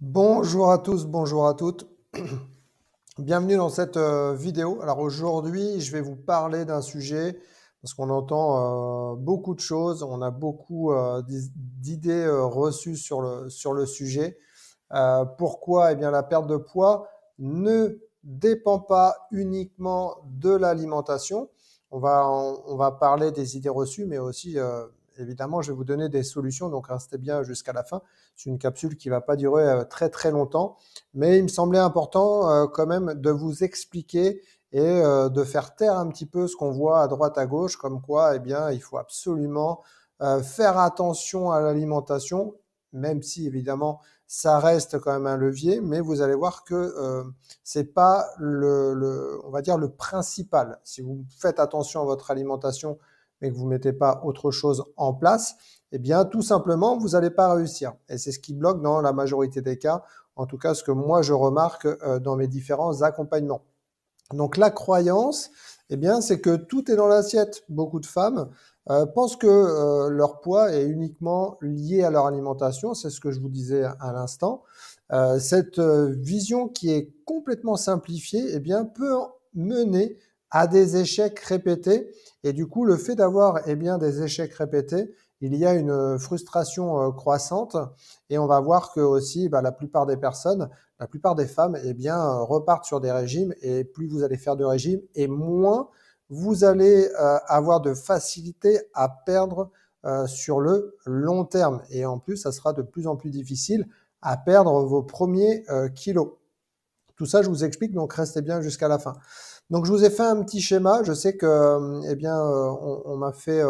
Bonjour à tous, bonjour à toutes. Bienvenue dans cette vidéo. Alors aujourd'hui, je vais vous parler d'un sujet parce qu'on entend beaucoup de choses, on a beaucoup d'idées reçues sur le sujet. Pourquoi? Eh bien, la perte de poids ne dépend pas uniquement de l'alimentation. On va parler des idées reçues, mais aussi, évidemment, je vais vous donner des solutions. Donc, restez bien jusqu'à la fin. C'est une capsule qui va pas durer très, très longtemps. Mais il me semblait important quand même de vous expliquer et de faire taire un petit peu ce qu'on voit à droite, à gauche, comme quoi, eh bien, il faut absolument faire attention à l'alimentation, même si, évidemment, ça reste quand même un levier, mais vous allez voir que c'est pas on va dire le principal. Si vous faites attention à votre alimentation, mais que vous mettez pas autre chose en place, eh bien, tout simplement, vous n'allez pas réussir. Et c'est ce qui bloque dans la majorité des cas, en tout cas, ce que moi je remarque dans mes différents accompagnements. Donc la croyance, eh bien, c'est que tout est dans l'assiette. Beaucoup de femmes pensent que leur poids est uniquement lié à leur alimentation. C'est ce que je vous disais à l'instant. Cette vision qui est complètement simplifiée, eh bien, peut mener à des échecs répétés. Et du coup, le fait d'avoir eh bien des échecs répétés, il y a une frustration croissante. Et on va voir que aussi, la plupart des personnes, la plupart des femmes, eh bien, repartent sur des régimes, et plus vous allez faire de régimes, et moins vous allez avoir de facilité à perdre sur le long terme. Et en plus, ça sera de plus en plus difficile à perdre vos premiers kilos. Tout ça, je vous explique, donc restez bien jusqu'à la fin. Donc, je vous ai fait un petit schéma. Je sais que, eh bien, on m'a fait,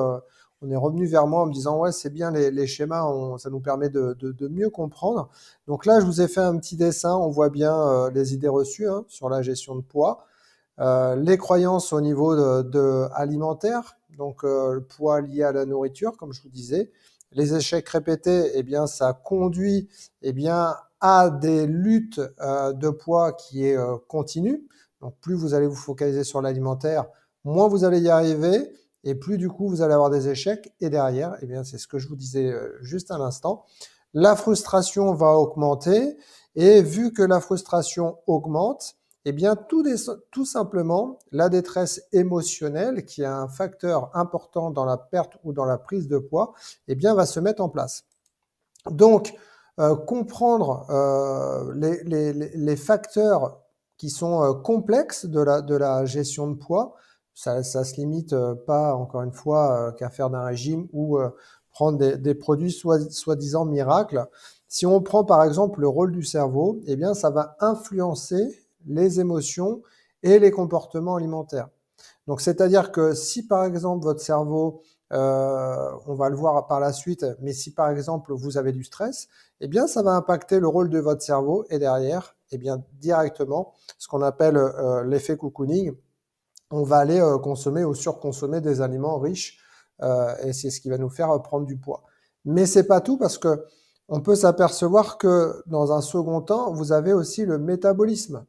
on est revenu vers moi en me disant, ouais, c'est bien les schémas, ça nous permet de mieux comprendre. Donc là, je vous ai fait un petit dessin. On voit bien les idées reçues hein, sur la gestion de poids, les croyances au niveau de alimentaire, donc le poids lié à la nourriture, comme je vous disais. Les échecs répétés, eh bien, ça conduit, eh bien, à des luttes de poids qui est continue. Donc, plus vous allez vous focaliser sur l'alimentaire, moins vous allez y arriver, et plus du coup vous allez avoir des échecs. Et derrière, eh bien, c'est ce que je vous disais juste à l'instant. La frustration va augmenter, et vu que la frustration augmente, eh bien, tout simplement, la détresse émotionnelle, qui est un facteur important dans la perte ou dans la prise de poids, eh bien, va se mettre en place. Donc, comprendre les facteurs qui sont complexes de la gestion de poids, ça se limite pas, encore une fois, qu'à faire d'un régime ou prendre des produits soi-disant miracles. Si on prend par exemple le rôle du cerveau, eh bien, ça va influencer les émotions et les comportements alimentaires. Donc, c'est-à-dire que si par exemple votre cerveau, on va le voir par la suite, mais si par exemple vous avez du stress, eh bien ça va impacter le rôle de votre cerveau et derrière, eh bien directement, ce qu'on appelle l'effet cocooning, on va aller consommer ou surconsommer des aliments riches et c'est ce qui va nous faire prendre du poids. Mais c'est pas tout parce que on peut s'apercevoir que dans un second temps, vous avez aussi le métabolisme.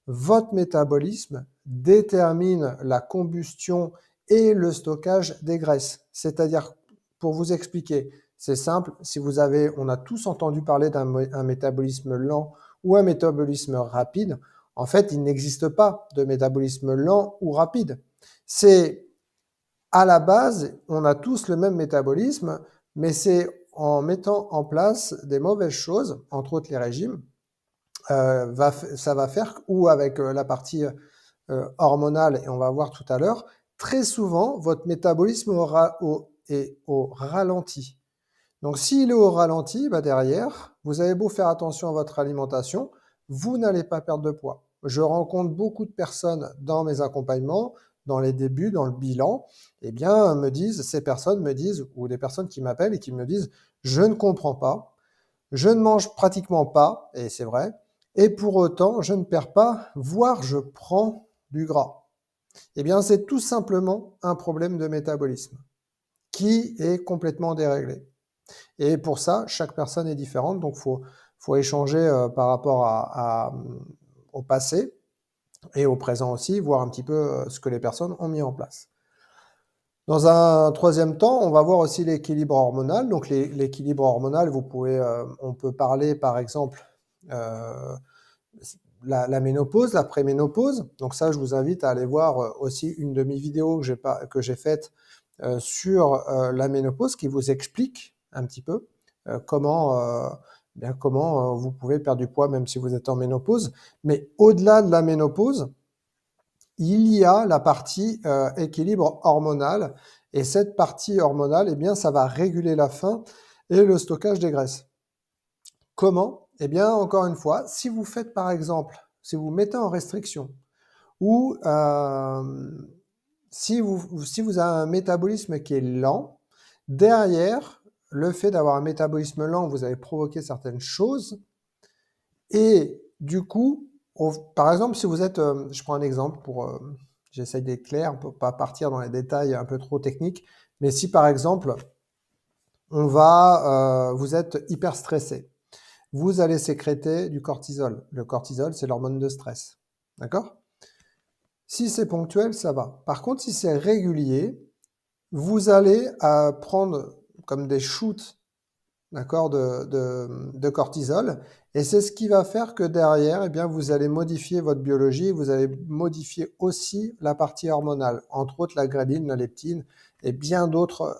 Votre métabolisme détermine la combustion et le stockage des graisses. C'est-à-dire, pour vous expliquer, c'est simple, si vous avez, on a tous entendu parler d'un métabolisme lent ou un métabolisme rapide. En fait, il n'existe pas de métabolisme lent ou rapide. C'est à la base, on a tous le même métabolisme, mais c'est en mettant en place des mauvaises choses, entre autres les régimes, ça va faire, ou avec la partie hormonale, et on va voir tout à l'heure, très souvent, votre métabolisme est au ralenti. Donc, s'il est au ralenti, derrière, vous avez beau faire attention à votre alimentation, vous n'allez pas perdre de poids. Je rencontre beaucoup de personnes dans mes accompagnements, dans les débuts, dans le bilan, eh bien, ces personnes me disent, ou des personnes qui m'appellent et qui me disent, je ne comprends pas, je ne mange pratiquement pas, et c'est vrai, et pour autant, je ne perds pas, voire je prends du gras. Eh bien, c'est tout simplement un problème de métabolisme qui est complètement déréglé. Et pour ça, chaque personne est différente, donc faut échanger par rapport au passé et au présent aussi, voir un petit peu ce que les personnes ont mis en place. Dans un troisième temps, on va voir aussi l'équilibre hormonal. Donc l'équilibre hormonal, on peut parler par exemple la ménopause, la préménopause. Donc ça, je vous invite à aller voir aussi une de mes vidéos que j'ai faite sur la ménopause qui vous explique un petit peu comment vous pouvez perdre du poids même si vous êtes en ménopause. Mais au-delà de la ménopause, il y a la partie équilibre hormonal. Et cette partie hormonale, eh bien, ça va réguler la faim et le stockage des graisses. Comment? Eh bien, encore une fois, si vous faites par exemple, si vous mettez en restriction ou si vous avez un métabolisme qui est lent, derrière, le fait d'avoir un métabolisme lent, vous allez provoquer certaines choses et du coup, par exemple, si vous êtes, je prends un exemple j'essaye d'être clair, pour pas partir dans les détails un peu trop techniques, mais si par exemple, vous êtes hyper stressé, vous allez sécréter du cortisol. Le cortisol, c'est l'hormone de stress. D'accord? Si c'est ponctuel, ça va. Par contre, si c'est régulier, vous allez prendre comme des shoots, d'accord, de cortisol. Et c'est ce qui va faire que derrière, eh bien, vous allez modifier votre biologie, vous allez modifier aussi la partie hormonale, entre autres la ghréline, la leptine et bien d'autres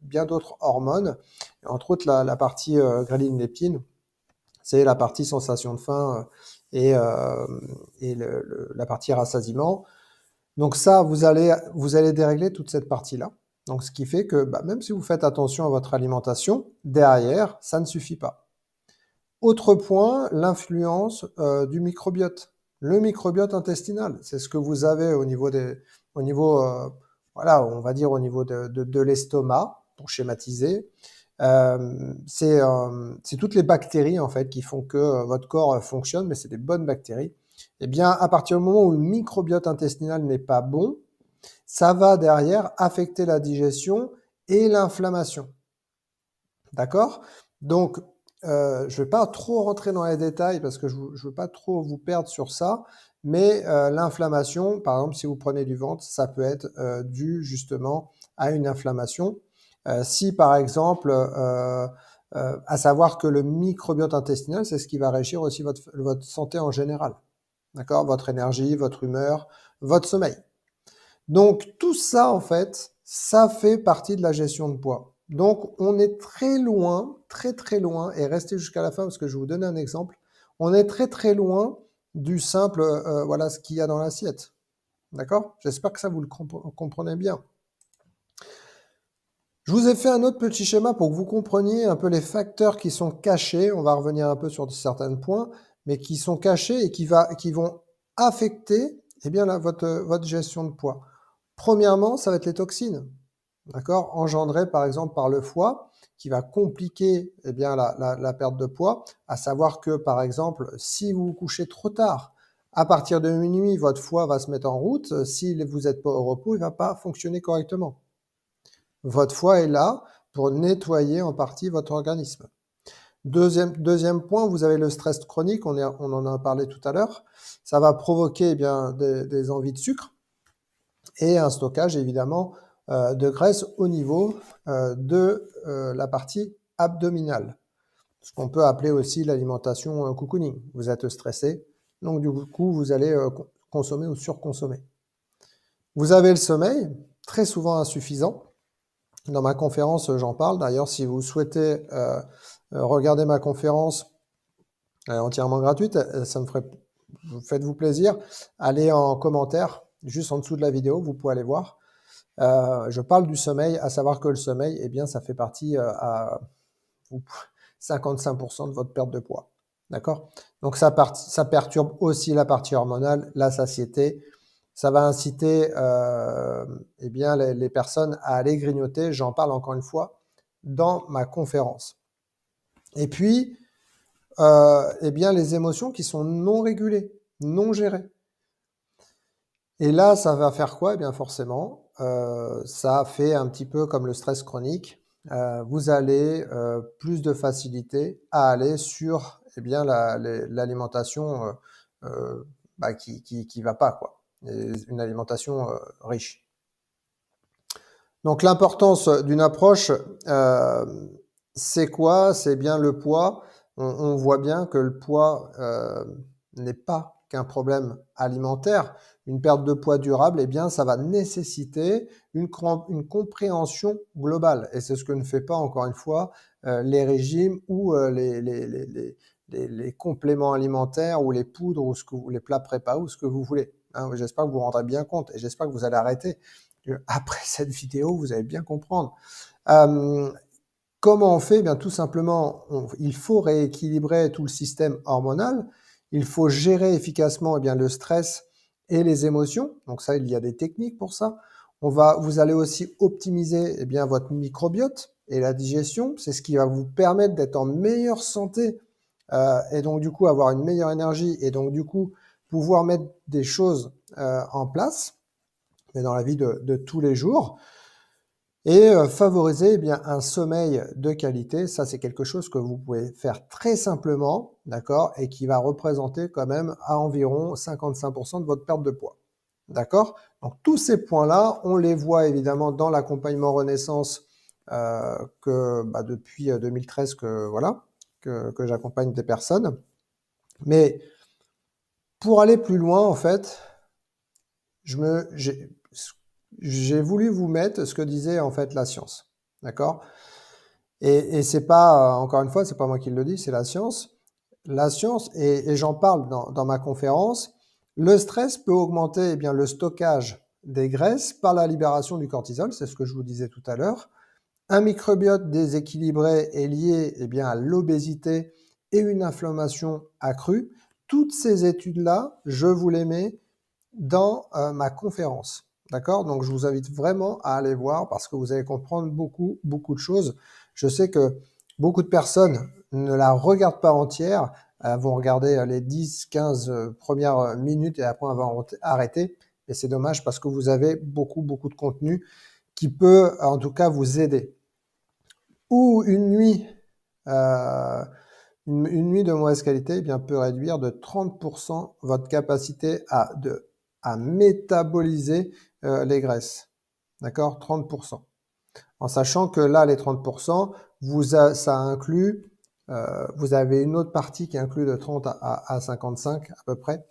bien d'autres hormones, entre autres la partie ghréline, leptine. C'est la partie sensation de faim et la partie rassasiement. Donc ça, vous allez dérégler toute cette partie-là. Donc ce qui fait que même si vous faites attention à votre alimentation, derrière, ça ne suffit pas. Autre point, l'influence du microbiote. Le microbiote intestinal, c'est ce que vous avez au niveau voilà, on va dire au niveau de l'estomac, pour schématiser. C'est toutes les bactéries en fait qui font que votre corps fonctionne, mais c'est des bonnes bactéries. Eh bien, à partir du moment où le microbiote intestinal n'est pas bon, ça va derrière affecter la digestion et l'inflammation. D'accord? Donc, je ne vais pas trop rentrer dans les détails parce que je ne veux pas trop vous perdre sur ça, mais l'inflammation, par exemple, si vous prenez du ventre, ça peut être dû justement à une inflammation. Si par exemple, à savoir que le microbiote intestinal, c'est ce qui va régir aussi votre santé en général. D'accord? Votre énergie, votre humeur, votre sommeil. Donc tout ça, en fait, ça fait partie de la gestion de poids. Donc on est très loin, très loin, et restez jusqu'à la fin parce que je vais vous donner un exemple. On est très loin du simple, voilà ce qu'il y a dans l'assiette. D'accord? J'espère que ça vous le comprenez bien. Je vous ai fait un autre petit schéma pour que vous compreniez un peu les facteurs qui sont cachés. On va revenir un peu sur certains points, mais qui sont cachés et qui vont affecter votre gestion de poids. Premièrement, ça va être les toxines, d'accord, engendrées par exemple par le foie, qui va compliquer la perte de poids, à savoir que par exemple, si vous vous couchez trop tard, à partir de minuit, votre foie va se mettre en route. Si vous n'êtes pas au repos, il ne va pas fonctionner correctement. Votre foie est là pour nettoyer en partie votre organisme. Deuxième point, vous avez le stress chronique, on en a parlé tout à l'heure. Ça va provoquer des envies de sucre et un stockage évidemment de graisse au niveau de la partie abdominale. Ce qu'on peut appeler aussi l'alimentation cocooning. Vous êtes stressé, donc du coup vous allez consommer ou surconsommer. Vous avez le sommeil, très souvent insuffisant. Dans ma conférence, j'en parle. D'ailleurs, si vous souhaitez regarder ma conférence entièrement gratuite, faites-vous plaisir. Allez en commentaire, juste en dessous de la vidéo, vous pouvez aller voir. Je parle du sommeil, à savoir que le sommeil, eh bien, ça fait partie à 55% de votre perte de poids. D'accord? Donc, ça perturbe aussi la partie hormonale, la satiété. Ça va inciter les personnes à aller grignoter. J'en parle encore une fois dans ma conférence. Et puis, les émotions qui sont non régulées, non gérées. Et là, ça va faire quoi? Eh bien, forcément, ça fait un petit peu comme le stress chronique. Vous allez plus de facilité à aller sur l'alimentation qui va pas, quoi. Une alimentation riche. Donc l'importance d'une approche, c'est quoi? C'est bien le poids. on voit bien que le poids n'est pas qu'un problème alimentaire. Une perte de poids durable, eh bien, ça va nécessiter une compréhension globale. Et c'est ce que ne fait pas, encore une fois, les régimes ou les compléments alimentaires ou les poudres ou les plats préparés ou ce que vous voulez. Hein, j'espère que vous vous rendrez bien compte et j'espère que vous allez arrêter. Après cette vidéo, vous allez bien comprendre. Comment on fait? Eh bien, tout simplement, il faut rééquilibrer tout le système hormonal. Il faut gérer efficacement eh bien, le stress et les émotions. Donc ça, il y a des techniques pour ça. Vous allez aussi optimiser eh bien, votre microbiote et la digestion. C'est ce qui va vous permettre d'être en meilleure santé et donc du coup avoir une meilleure énergie et donc du coup pouvoir mettre des choses en place, mais dans la vie de tous les jours. Et favoriser eh bien, un sommeil de qualité, ça c'est quelque chose que vous pouvez faire très simplement, d'accord, et qui va représenter quand même à environ 55% de votre perte de poids. D'accord? Donc tous ces points-là, on les voit évidemment dans l'accompagnement Renaissance depuis 2013 que j'accompagne des personnes. Mais pour aller plus loin, en fait, j'ai voulu vous mettre ce que disait en fait la science. D'accord? Et c'est pas, encore une fois, c'est pas moi qui le dis, c'est la science. La science, et j'en parle dans ma conférence, le stress peut augmenter eh bien, le stockage des graisses par la libération du cortisol, c'est ce que je vous disais tout à l'heure. Un microbiote déséquilibré est lié eh bien, à l'obésité et une inflammation accrue. Toutes ces études-là, je vous les mets dans ma conférence. D'accord? Donc, je vous invite vraiment à aller voir parce que vous allez comprendre beaucoup, beaucoup de choses. Je sais que beaucoup de personnes ne la regardent pas entière, vont regarder les 10, 15 premières minutes et après on va arrêter. Et c'est dommage parce que vous avez beaucoup, beaucoup de contenu qui peut en tout cas vous aider. Ou une nuit, une nuit de mauvaise qualité eh bien, peut réduire de 30% votre capacité à métaboliser les graisses. D'accord? 30%. En sachant que là, les 30%, ça inclut, vous avez une autre partie qui inclut de 30 à 55 à peu près,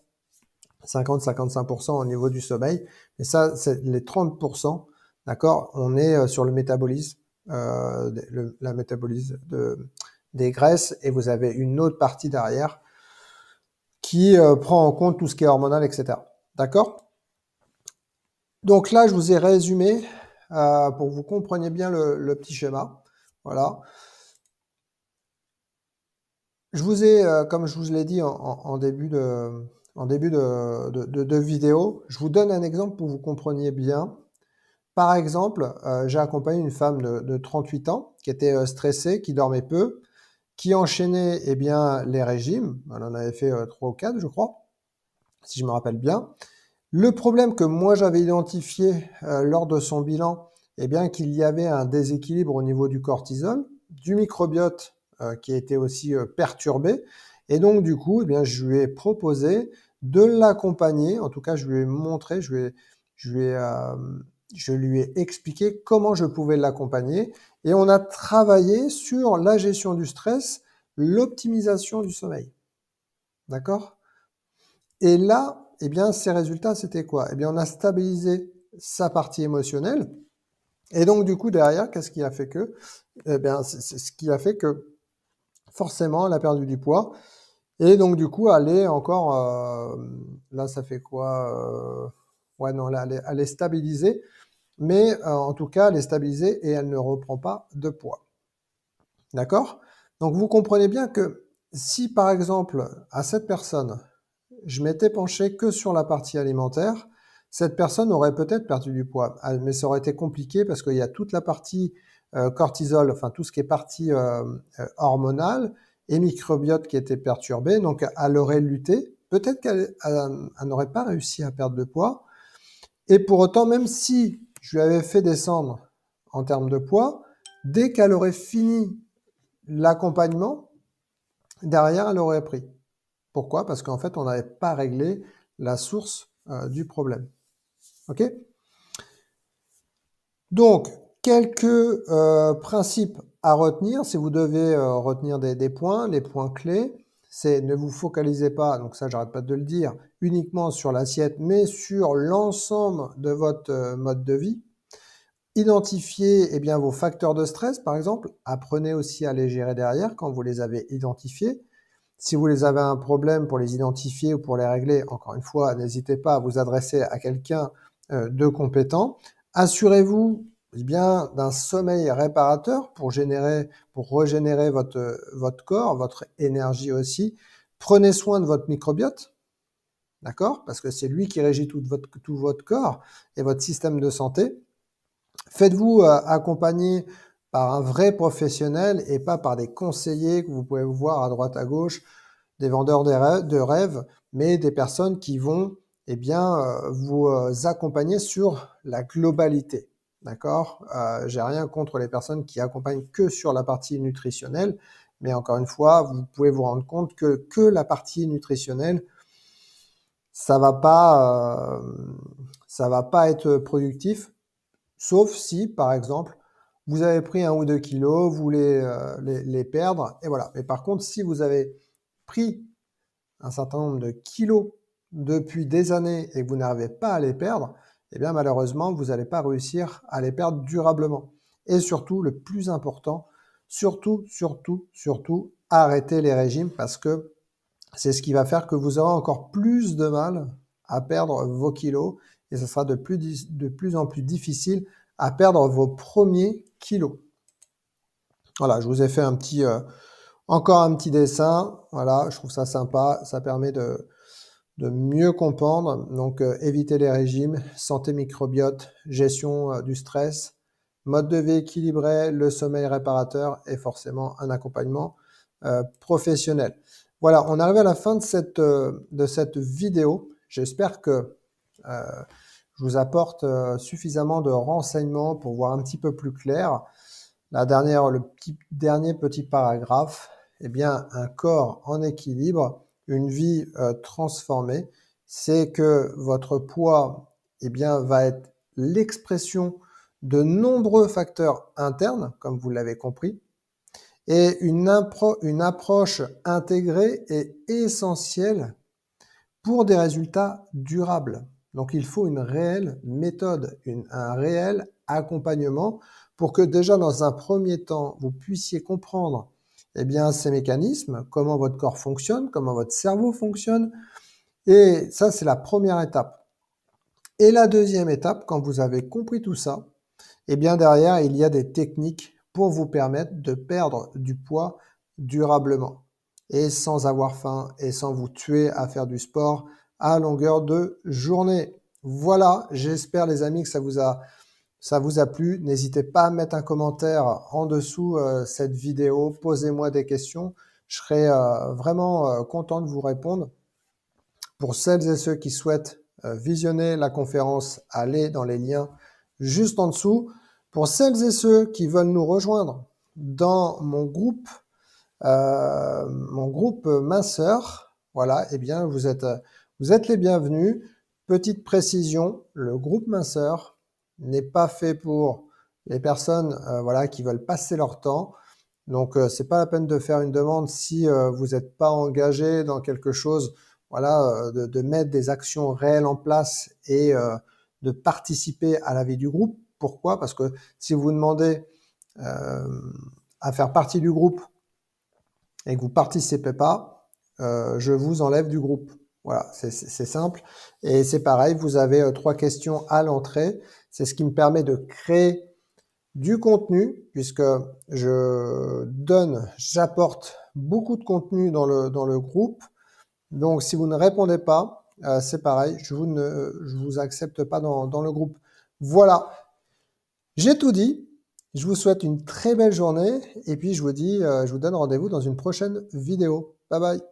50-55% au niveau du sommeil. Et ça, c'est les 30%, d'accord? On est sur le métabolisme, la métabolisme des graisses et vous avez une autre partie derrière qui prend en compte tout ce qui est hormonal, etc. D'accord? Donc là, je vous ai résumé pour que vous compreniez bien le petit schéma. Voilà. Je vous ai, comme je vous l'ai dit en début de vidéo, je vous donne un exemple pour que vous compreniez bien. Par exemple, j'ai accompagné une femme de 38 ans qui était stressée, qui dormait peu, qui enchaînait eh bien, les régimes. Elle en avait fait 3 ou 4, je crois, si je me rappelle bien. Le problème que moi j'avais identifié lors de son bilan, eh bien qu'il y avait un déséquilibre au niveau du cortisol, du microbiote qui était aussi perturbé. Et donc du coup, eh bien, je lui ai proposé de l'accompagner. En tout cas, je lui ai montré, je lui ai expliqué comment je pouvais l'accompagner. Et on a travaillé sur la gestion du stress, l'optimisation du sommeil. D'accord? Et là, eh bien, ces résultats, c'était quoi? Eh bien, on a stabilisé sa partie émotionnelle. Et donc, du coup, derrière, qu'est-ce qui a fait que? Eh bien, c'est ce qui a fait que, forcément, elle a perdu du poids. Et donc, du coup, elle est encore, là, ça fait quoi? Ouais, non, là, elle est stabilisée. Mais en tout cas, elle est stabilisée et elle ne reprend pas de poids. D'accord? Donc, vous comprenez bien que si, par exemple, à cette personne, je m'étais penché que sur la partie alimentaire, cette personne aurait peut-être perdu du poids. Mais ça aurait été compliqué parce qu'il y a toute la partie cortisol, enfin tout ce qui est partie hormonale et microbiote qui était perturbé. Donc elle aurait lutté. Peut-être qu'elle n'aurait pas réussi à perdre de poids. Et pour autant, même si je lui avais fait descendre en termes de poids, dès qu'elle aurait fini l'accompagnement, derrière, elle aurait pris. Pourquoi? Parce qu'en fait, on n'avait pas réglé la source du problème. OK? Donc, Quelques principes à retenir, si vous devez retenir des points, les points clés, c'est ne vous focalisez pas, donc ça j'arrête pas de le dire, uniquement sur l'assiette, mais sur l'ensemble de votre mode de vie. Identifiez eh bien, vos facteurs de stress, par exemple. Apprenez aussi à les gérer derrière quand vous les avez identifiés. Si vous les avez un problème pour les identifier ou pour les régler, encore une fois, n'hésitez pas à vous adresser à quelqu'un de compétent. Assurez-vous eh bien d'un sommeil réparateur pour régénérer votre corps, votre énergie aussi. Prenez soin de votre microbiote, d'accord? Parce que c'est lui qui régit tout votre corps et votre système de santé. Faites-vous accompagner par un vrai professionnel et pas par des conseillers que vous pouvez voir à droite à gauche, des vendeurs de rêves, mais des personnes qui vont eh bien, vous accompagner sur la globalité. D'accord? J'ai rien contre les personnes qui accompagnent que sur la partie nutritionnelle, mais encore une fois, vous pouvez vous rendre compte que la partie nutritionnelle, ça va pas être productif. Sauf si, par exemple, vous avez pris 1 ou 2 kilos, vous voulez les perdre, et voilà. Mais par contre, si vous avez pris un certain nombre de kilos depuis des années et que vous n'arrivez pas à les perdre, eh bien malheureusement, vous n'allez pas réussir à les perdre durablement. Et surtout, le plus important, surtout, arrêtez les régimes parce que c'est ce qui va faire que vous aurez encore plus de mal à perdre vos kilos et ce sera de plus en plus difficile à perdre vos premiers kilos. Voilà, je vous ai fait encore un petit dessin. Voilà, je trouve ça sympa. Ça permet de mieux comprendre. Donc, éviter les régimes, santé microbiote, gestion du stress, mode de vie équilibré, le sommeil réparateur et forcément un accompagnement professionnel. Voilà, on arrive à la fin de cette vidéo. J'espère que je vous apporte suffisamment de renseignements pour voir un petit peu plus clair. Le dernier petit paragraphe, eh bien, un corps en équilibre, une vie transformée, c'est que votre poids eh bien, va être l'expression de nombreux facteurs internes, comme vous l'avez compris, et une approche intégrée est essentielle pour des résultats durables. Donc, il faut une réelle méthode, un réel accompagnement pour que déjà dans un premier temps, vous puissiez comprendre eh bien, ces mécanismes, comment votre corps fonctionne, comment votre cerveau fonctionne. Et ça, c'est la première étape. Et la deuxième étape, quand vous avez compris tout ça, eh bien derrière, il y a des techniques pour vous permettre de perdre du poids durablement et sans avoir faim et sans vous tuer à faire du sport à longueur de journée. Voilà, j'espère les amis que ça vous a plu. N'hésitez pas à mettre un commentaire en dessous cette vidéo. Posez-moi des questions. Je serai vraiment content de vous répondre. Pour celles et ceux qui souhaitent visionner la conférence, allez dans les liens juste en dessous. Pour celles et ceux qui veulent nous rejoindre dans mon groupe minceur, voilà, eh bien vous êtes les bienvenus. Petite précision, le groupe minceur n'est pas fait pour les personnes voilà, qui veulent passer leur temps. Donc, c'est pas la peine de faire une demande si vous n'êtes pas engagé dans quelque chose, voilà, de mettre des actions réelles en place et de participer à la vie du groupe. Pourquoi? Parce que si vous demandez à faire partie du groupe et que vous participez pas, je vous enlève du groupe. Voilà, c'est simple. Et c'est pareil, vous avez 3 questions à l'entrée. C'est ce qui me permet de créer du contenu, puisque j'apporte beaucoup de contenu dans le groupe. Donc, si vous ne répondez pas, c'est pareil, je vous accepte pas dans le groupe. Voilà, j'ai tout dit. Je vous souhaite une très belle journée et puis je vous donne rendez-vous dans une prochaine vidéo. Bye bye.